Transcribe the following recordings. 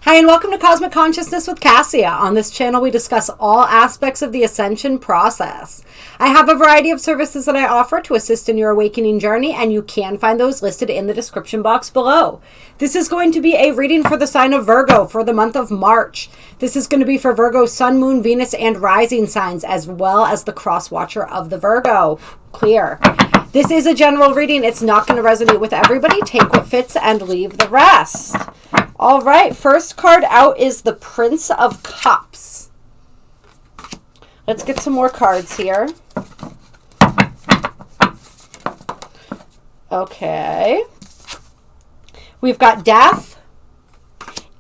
Hi, and welcome to Cosmic Consciousness with Cassia. On this channel, we discuss all aspects of the Ascension process. I have a variety of services that I offer to assist in your awakening journey, and you can find those listed in the description box below. This is going to be a reading for the sign of Virgo for the month of March. This is going to be for Virgo, Sun, Moon, Venus, and Rising signs, as well as the cross watcher of the Virgo. Clear. This is a general reading. It's not going to resonate with everybody. Take what fits and leave the rest. All right, first card out is the Prince of Cups. Let's get some more cards here. Okay. We've got Death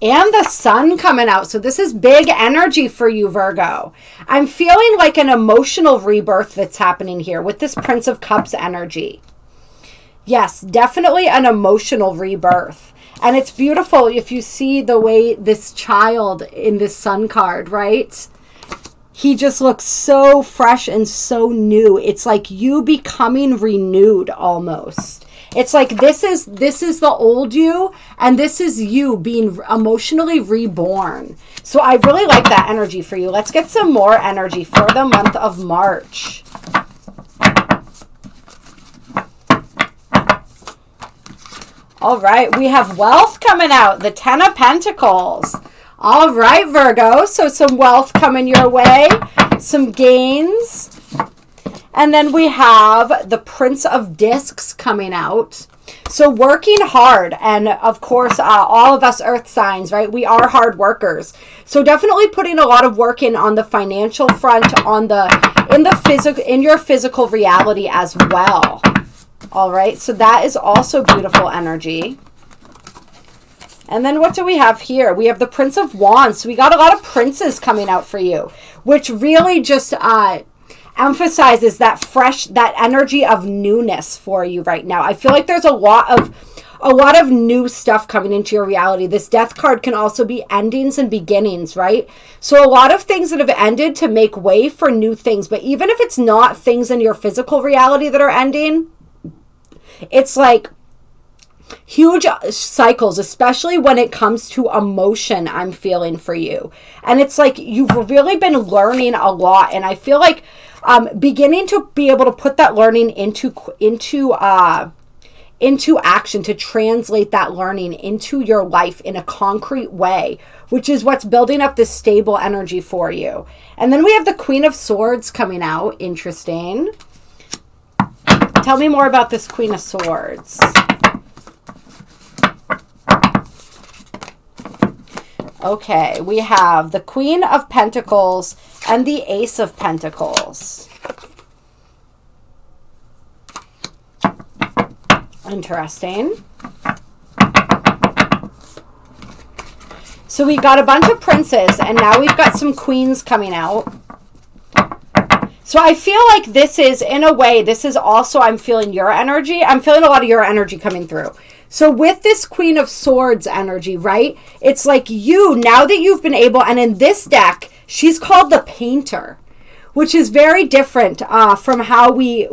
and the Sun coming out. So this is big energy for you, Virgo. I'm feeling like an emotional rebirth that's happening here with this Prince of Cups energy. Yes, definitely an emotional rebirth. And it's beautiful if you see the way this child in this Sun card, right? He just looks so fresh and so new. It's like you becoming renewed almost. It's like this is the old you, and this is you being emotionally reborn. So I really like that energy for you. Let's get some more energy for the month of March. All right, we have wealth coming out, the Ten of Pentacles. All right, Virgo, so some wealth coming your way, some gains. And then we have the Prince of Discs coming out. So working hard, and of course, all of us earth signs, right? We are hard workers. So definitely putting a lot of work in on the financial front, in your physical reality as well. All right, so that is also beautiful energy. And then what do we have here? We have the Prince of Wands. So we got a lot of princes coming out for you, which really just emphasizes that energy of newness for you right now. I feel like there's a lot of new stuff coming into your reality. This Death card can also be endings and beginnings, right? So a lot of things that have ended to make way for new things. But even if it's not things in your physical reality that are ending, it's like huge cycles, especially when it comes to emotion, I'm feeling for you. And it's like you've really been learning a lot. And I feel like beginning to be able to put that learning into action, to translate that learning into your life in a concrete way, which is what's building up this stable energy for you. And then we have the Queen of Swords coming out. Interesting. Tell me more about this Queen of Swords. Okay, we have the Queen of Pentacles and the Ace of Pentacles. Interesting. So we got a bunch of princes, and now we've got some queens coming out. So I feel like this is, in a way, this is also, I'm feeling your energy. I'm feeling a lot of your energy coming through. So with this Queen of Swords energy, right? It's like you, now that you've been able, and in this deck, she's called the Painter, which is very different from how we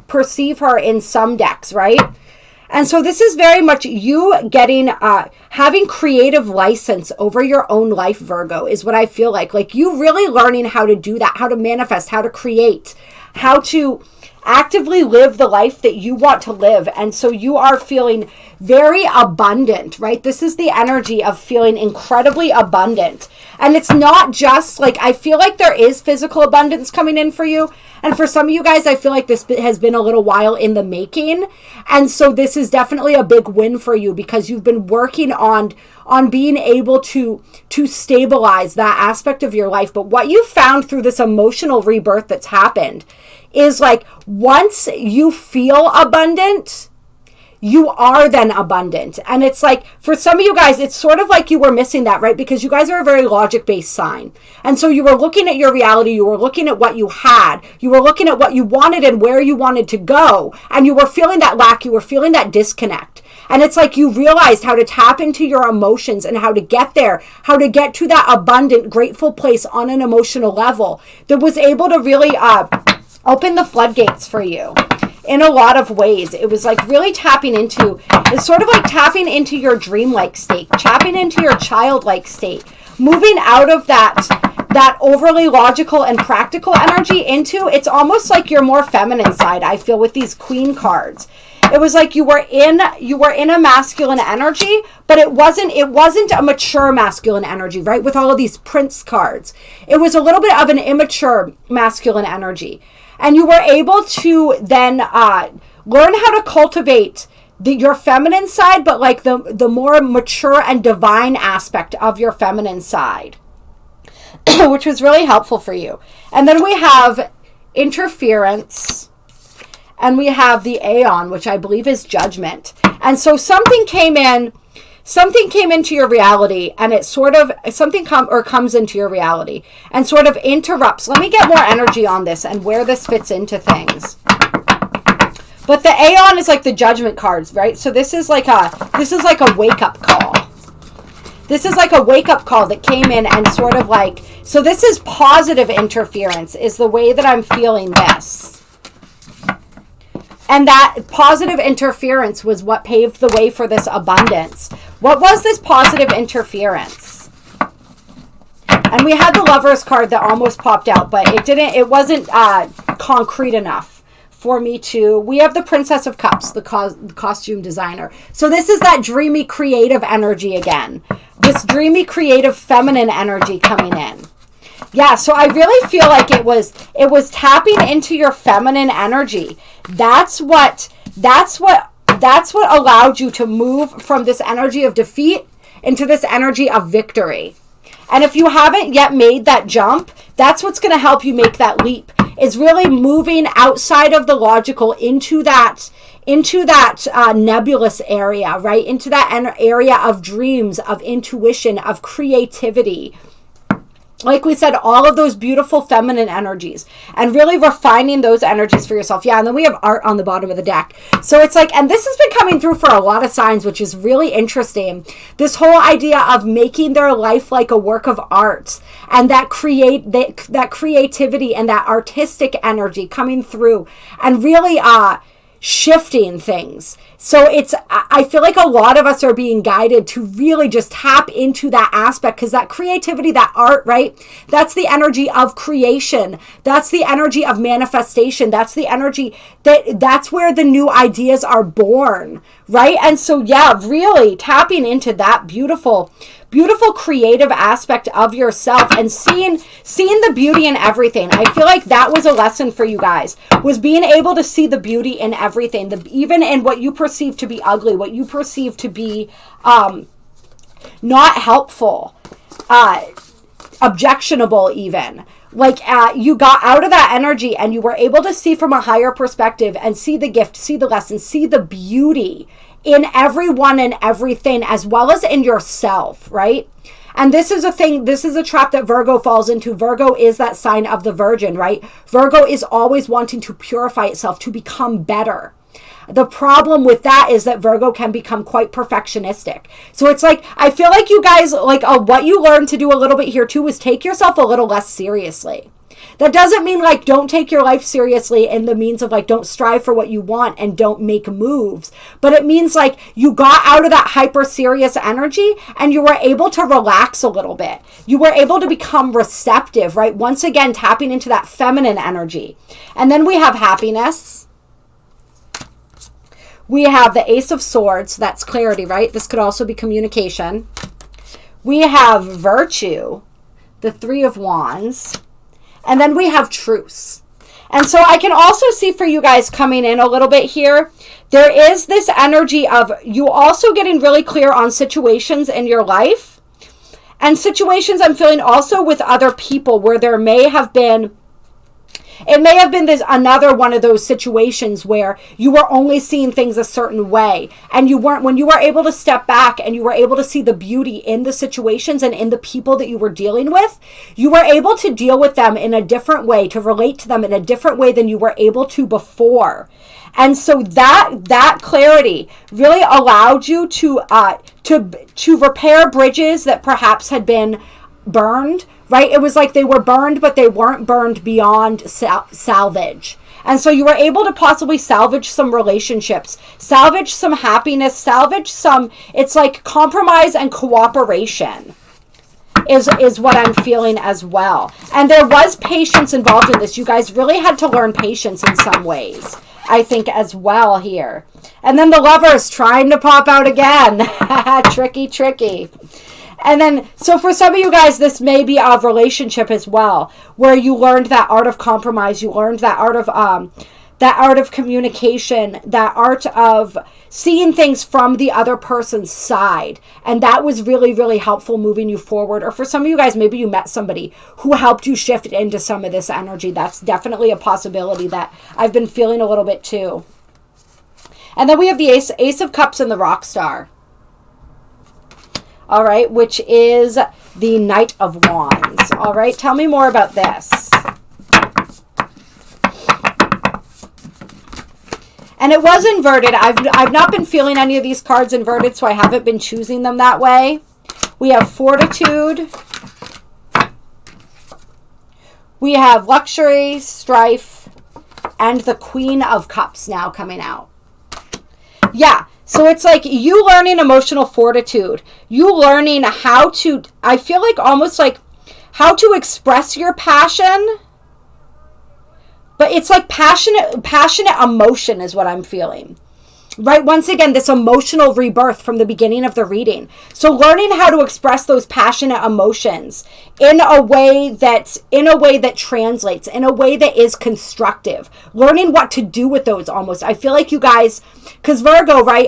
perceive her in some decks, right? And so this is very much you getting, having creative license over your own life, Virgo, is what I feel like. Like you really learning how to do that, how to manifest, how to create, how to actively live the life that you want to live. And so you are feeling very abundant, right? This is the energy of feeling incredibly abundant. And it's not just like, I feel like there is physical abundance coming in for you. And for some of you guys, I feel like this has been a little while in the making. And so this is definitely a big win for you because you've been working on being able to stabilize that aspect of your life. But what you found through this emotional rebirth that's happened is like once you feel abundant, you are then abundant. And it's like, for some of you guys, it's sort of like you were missing that, right? Because you guys are a very logic-based sign. And so you were looking at your reality, you were looking at what you had, you were looking at what you wanted and where you wanted to go, and you were feeling that lack, you were feeling that disconnect. And it's like you realized how to tap into your emotions and how to get there, how to get to that abundant, grateful place on an emotional level that was able to really open the floodgates for you. in a lot of ways. It was like really tapping into, it's sort of like tapping into your dreamlike state, tapping into your childlike state, moving out of that overly logical and practical energy into, it's almost like your more feminine side, I feel, with these queen cards. It was like you were in a masculine energy, but it wasn't a mature masculine energy, right? With all of these prince cards. It was a little bit of an immature masculine energy. And you were able to then learn how to cultivate your feminine side, but like the more mature and divine aspect of your feminine side, which was really helpful for you. And then we have interference, and we have the Aeon, which I believe is judgment. And so something came into your reality, and it sort of, comes into your reality and sort of interrupts. Let me get more energy on this and where this fits into things. But the Aeon is like the judgment cards, right? So this is like a wake-up call. This is like a wake-up call that came in and sort of like, so this is positive interference is the way that I'm feeling this. And that positive interference was what paved the way for this abundance. What was this positive interference? And we had the Lovers card that almost popped out, but it wasn't concrete enough for me to. We have the Princess of Cups, the costume designer. So this is that dreamy creative energy again. This dreamy creative feminine energy coming in. Yeah, so I really feel like it was tapping into your feminine energy. That's what allowed you to move from this energy of defeat into this energy of victory. And if you haven't yet made that jump, that's what's going to help you make that leap. Is really moving outside of the logical into that nebulous area, right? Into that area of dreams, of intuition, of creativity. Like we said, all of those beautiful feminine energies, and really refining those energies for yourself. Yeah, and then we have art on the bottom of the deck. So it's like, and this has been coming through for a lot of signs, which is really interesting. This whole idea of making their life like a work of art, and that creativity and that artistic energy coming through, and really shifting things. So I feel like a lot of us are being guided to really just tap into that aspect, because that creativity, that art, right? That's the energy of creation. That's the energy of manifestation. That's the energy that's where the new ideas are born, right? And so, yeah, really tapping into that beautiful creative aspect of yourself and seeing the beauty in everything. I feel like that was a lesson for you guys, was being able to see the beauty in everything, even in what you perceive to be ugly, what you perceive to be not helpful, objectionable even. Like you got out of that energy and you were able to see from a higher perspective and see the gift, see the lesson, see the beauty in everyone and everything, as well as in yourself, right? And this is a trap that Virgo falls into. Virgo is that sign of the Virgin, right? Virgo is always wanting to purify itself, to become better. The problem with that is that Virgo can become quite perfectionistic. So it's like, I feel like you guys, like what you learned to do a little bit here too is take yourself a little less seriously. That doesn't mean like don't take your life seriously in the means of like don't strive for what you want and don't make moves. But it means like you got out of that hyper serious energy and you were able to relax a little bit. You were able to become receptive, right? Once again, tapping into that feminine energy. And then we have happiness. We have the Ace of Swords. That's clarity, right? This could also be communication. We have virtue, the Three of Wands. And then we have truce. And so I can also see for you guys coming in a little bit here, there is this energy of you also getting really clear on situations in your life. And situations I'm feeling also with other people where there may have been, it may have been this another one of those situations where you were only seeing things a certain way, and you weren't, when you were able to step back and you were able to see the beauty in the situations and in the people that you were dealing with, you were able to deal with them in a different way, to relate to them in a different way than you were able to before. And so that clarity really allowed you to repair bridges that perhaps had been burned, right? It was like they were burned, but they weren't burned beyond salvage. And so you were able to possibly salvage some relationships, salvage some happiness, salvage some, it's like compromise and cooperation is what I'm feeling as well. And there was patience involved in this. You guys really had to learn patience in some ways, I think, as well here. And then the Lovers trying to pop out again. Tricky, tricky. And then, so for some of you guys, this may be a relationship as well, where you learned that art of compromise. You learned that art of communication, that art of seeing things from the other person's side. And that was really, really helpful moving you forward. Or for some of you guys, maybe you met somebody who helped you shift into some of this energy. That's definitely a possibility that I've been feeling a little bit too. And then we have the Ace of Cups and the Rock Star. All right, which is the Knight of Wands. All right, tell me more about this. And it was inverted. I've not been feeling any of these cards inverted, so I haven't been choosing them that way. We have Fortitude. We have Luxury, Strife, and the Queen of Cups now coming out. Yeah, so it's like you learning emotional fortitude. You learning how to, I feel like almost like how to express your passion. But it's like passionate emotion is what I'm feeling. Right? Once again, this emotional rebirth from the beginning of the reading. So learning how to express those passionate emotions in a way that translates, in a way that is constructive. Learning what to do with those almost. I feel like you guys, because Virgo, right?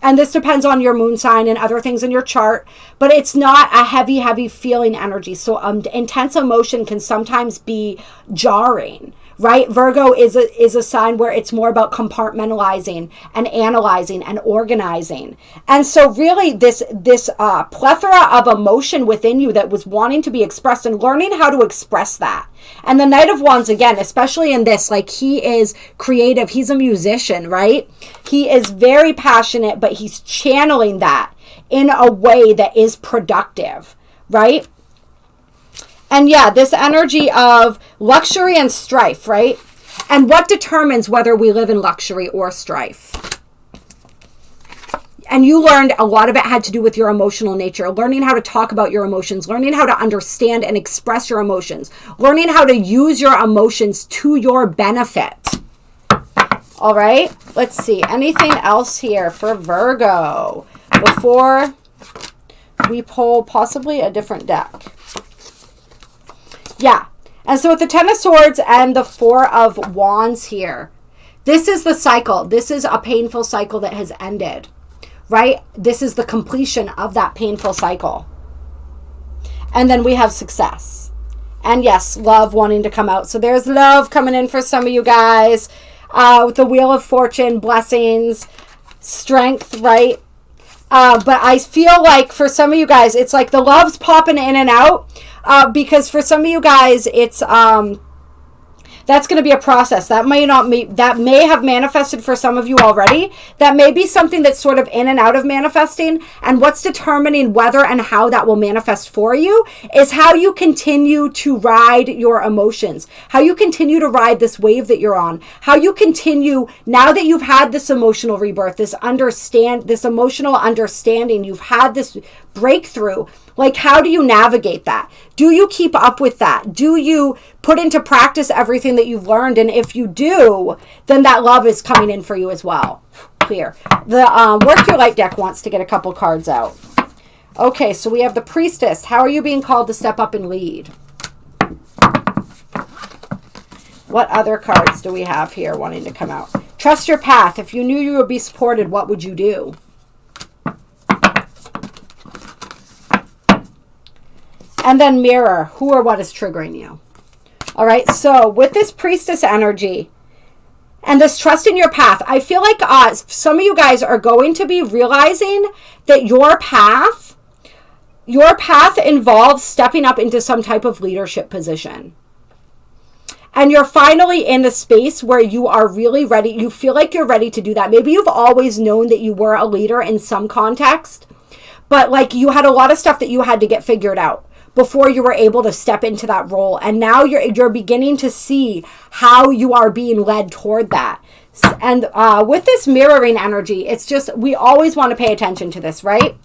And this depends on your moon sign and other things in your chart, but it's not a heavy feeling energy. So intense emotion can sometimes be jarring. Right? Virgo is a sign where it's more about compartmentalizing and analyzing and organizing. And so really this plethora of emotion within you that was wanting to be expressed and learning how to express that. And the Knight of Wands, again, especially in this, like he is creative. He's a musician, right? He is very passionate, but he's channeling that in a way that is productive, right? And yeah, this energy of luxury and strife, right? And what determines whether we live in luxury or strife? And you learned a lot of it had to do with your emotional nature, learning how to talk about your emotions, learning how to understand and express your emotions, learning how to use your emotions to your benefit. All right, let's see. Anything else here for Virgo before we pull possibly a different deck? Yeah. And so with the Ten of Swords and the Four of Wands here, this is the cycle. This is a painful cycle that has ended, right? This is the completion of that painful cycle. And then we have success. And yes, love wanting to come out. So there's love coming in for some of you guys. With the Wheel of Fortune, blessings, strength, right? But I feel like for some of you guys, it's like the love's popping in and out. Because for some of you guys, it's that's going to be a process that may have manifested for some of you already. That may be something that's sort of in and out of manifesting, and what's determining whether and how that will manifest for you is how you continue to ride your emotions, how you continue to ride this wave that you're on, how you continue now that you've had this emotional rebirth, this emotional understanding, you've had this breakthrough. Like, how do you navigate that? Do you keep up with that? Do you put into practice everything that you've learned? And if you do, then that love is coming in for you as well. Clear. The Work Your Light deck wants to get a couple cards out. Okay, so we have the Priestess. How are you being called to step up and lead? What other cards do we have here wanting to come out? Trust your path. If you knew you would be supported, what would you do? And then Mirror, who or what is triggering you? All right, so with this Priestess energy and this trust in your path, I feel like some of you guys are going to be realizing that your path involves stepping up into some type of leadership position. And you're finally in a space where you are really ready. You feel like you're ready to do that. Maybe you've always known that you were a leader in some context, but like you had a lot of stuff that you had to get figured out. before you were able to step into that role. And now you're beginning to see how you are being led toward that. And with this mirroring energy, it's just, we always want to pay attention to this, right?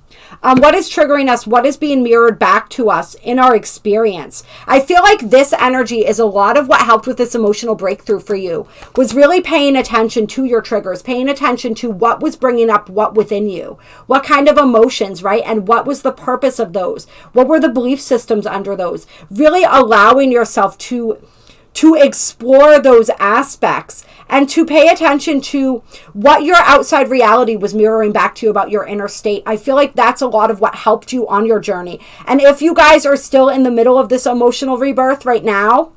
What is triggering us? What is being mirrored back to us in our experience? I feel like this energy is a lot of what helped with this emotional breakthrough for you, was really paying attention to your triggers, paying attention to what was bringing up what within you, what kind of emotions, right? And what was the purpose of those? What were the belief systems under those? Really allowing yourself to explore those aspects and to pay attention to what your outside reality was mirroring back to you about your inner state. I feel like that's a lot of what helped you on your journey. And if you guys are still in the middle of this emotional rebirth right now,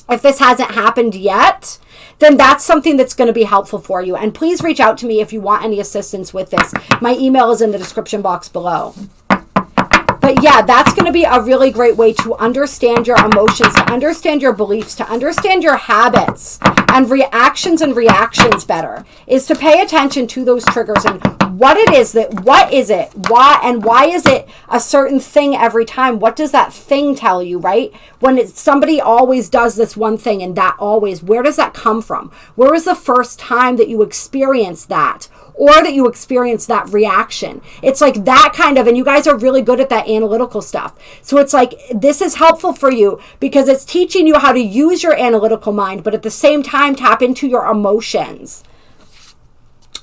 if this hasn't happened yet, then that's something that's going to be helpful for you. And please reach out to me if you want any assistance with this. My email is in the description box below. But yeah, that's going to be a really great way to understand your emotions, to understand your beliefs, to understand your habits and reactions better, is to pay attention to those triggers and what is it, why is it a certain thing every time? What does that thing tell you, right? When somebody always does this one thing and that always, where does that come from? Where was the first time that you experienced that? Or that you experience that reaction? It's like that kind of, and you guys are really good at that analytical stuff. So it's like, this is helpful for you because it's teaching you how to use your analytical mind, but at the same time, tap into your emotions.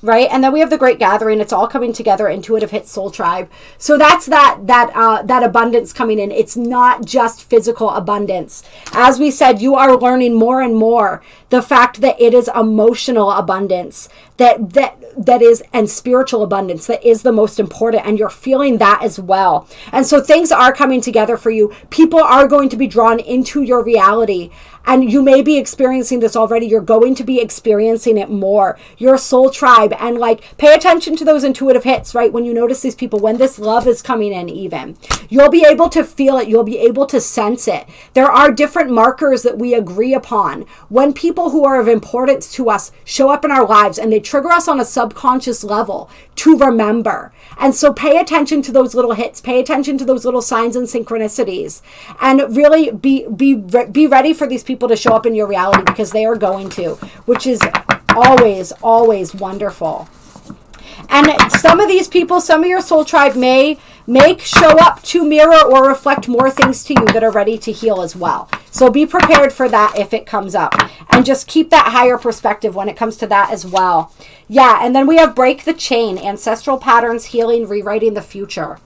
Right? And then we have the Great Gathering. It's all coming together. Intuitive hit Soul Tribe. So that's that abundance coming in. It's not just physical abundance. As we said, you are learning more and more the fact that it is emotional abundance that is, and spiritual abundance that is the most important, and you're feeling that as well. And so things are coming together for you. People are going to be drawn into your reality. And you may be experiencing this already. You're going to be experiencing it more. Your soul tribe. And like, pay attention to those intuitive hits, right? When you notice these people, when this love is coming in even, you'll be able to feel it. You'll be able to sense it. There are different markers that we agree upon. When people who are of importance to us show up in our lives and they trigger us on a subconscious level to remember. And so pay attention to those little hits. Pay attention to those little signs and synchronicities. And really be ready for these people to show up in your reality, because they are going to, which is always wonderful. And some of these people, some of your soul tribe may show up to mirror or reflect more things to you that are ready to heal as well. So be prepared for that if it comes up, and just keep that higher perspective when it comes to that as well. Yeah, and then we have Break the Chain, Ancestral Patterns, Healing, Rewriting the Future.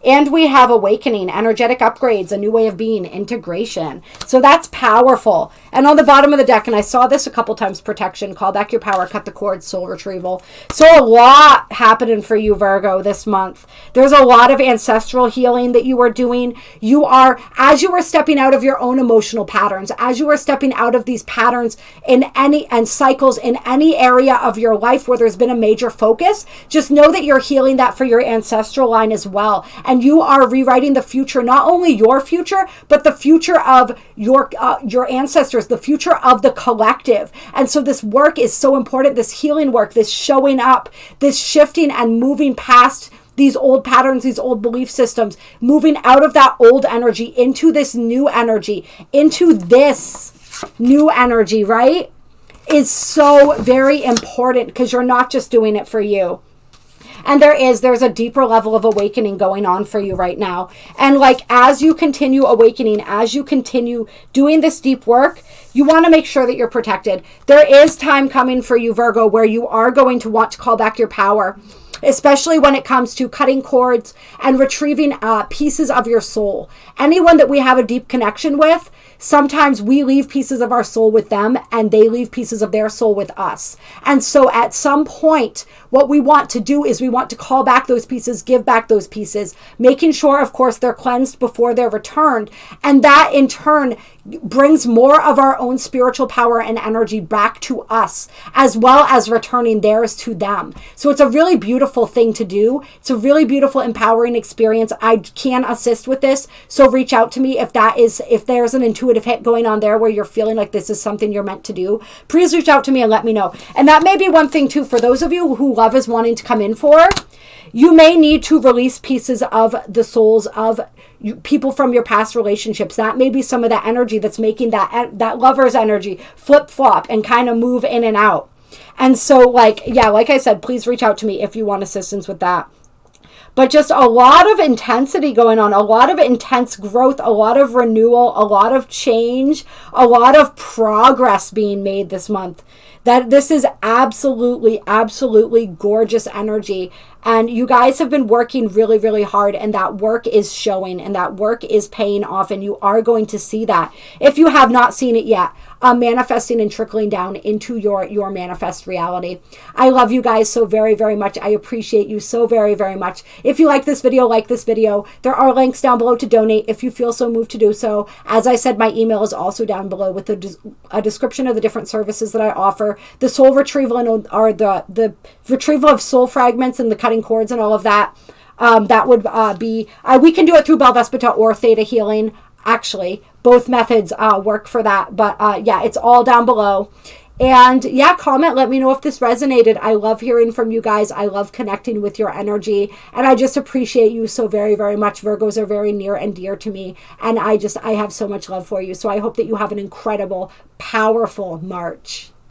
And we have Awakening, Energetic Upgrades, A New Way of Being, Integration. So that's powerful. And on the bottom of the deck, and I saw this a couple times, Protection, Call Back Your Power, Cut the Cord, Soul Retrieval. So a lot happening for you, Virgo, this month. There's a lot of ancestral healing that you are doing. You are, as you are stepping out of your own emotional patterns, as you are stepping out of these patterns and cycles in any area of your life where there's been a major focus, just know that you're healing that for your ancestral line as well. And you are rewriting the future, not only your future, but the future of your ancestors, the future of the collective. And so this work is so important, this healing work, this showing up, this shifting and moving past these old patterns, these old belief systems, moving out of that old energy into this new energy, into this new energy, right? Is so very important, because you're not just doing it for you. And there's a deeper level of awakening going on for you right now. And like, as you continue awakening, as you continue doing this deep work, you want to make sure that you're protected. There is time coming for you, Virgo, where you are going to want to call back your power, especially when it comes to cutting cords and retrieving pieces of your soul. Anyone that we have a deep connection with, sometimes we leave pieces of our soul with them and they leave pieces of their soul with us. And so at some point, what we want to do is we want to call back those pieces, give back those pieces, making sure, of course, they're cleansed before they're returned. And that in turn brings more of our own spiritual power and energy back to us, as well as returning theirs to them. So it's a really beautiful thing to do. It's a really beautiful, empowering experience. I can assist with this. So reach out to me if there's an intuitive hit going on there where you're feeling like this is something you're meant to do. Please reach out to me and let me know. And that may be one thing too, for those of you who love is wanting to come in for, You may need to release pieces of the souls of people from your past relationships. That may be some of that energy that's making that lover's energy flip-flop and kind of move in and out. And so, like I said, please reach out to me if you want assistance with that. But just a lot of intensity going on, a lot of intense growth, a lot of renewal, a lot of change, a lot of progress being made this month. That this is absolutely, absolutely gorgeous energy. And you guys have been working really, really hard, and that work is showing, and that work is paying off, and you are going to see that. If you have not seen it yet, manifesting and trickling down into your manifest reality. I love you guys so very, very much. I appreciate you so very, very much. If you like this video, there are links down below to donate if you feel so moved to do so. As I said, my email is also down below with a description of the different services that I offer. The soul retrieval or the retrieval of soul fragments and the cutting cords and all of that. That would be, we can do it through Belvaspata or Theta healing. Actually, both methods work for that. But yeah, it's all down below. And yeah, comment, let me know if this resonated. I love hearing from you guys. I love connecting with your energy. And I just appreciate you so very, very much. Virgos are very near and dear to me. And I have so much love for you. So I hope that you have an incredible, powerful March.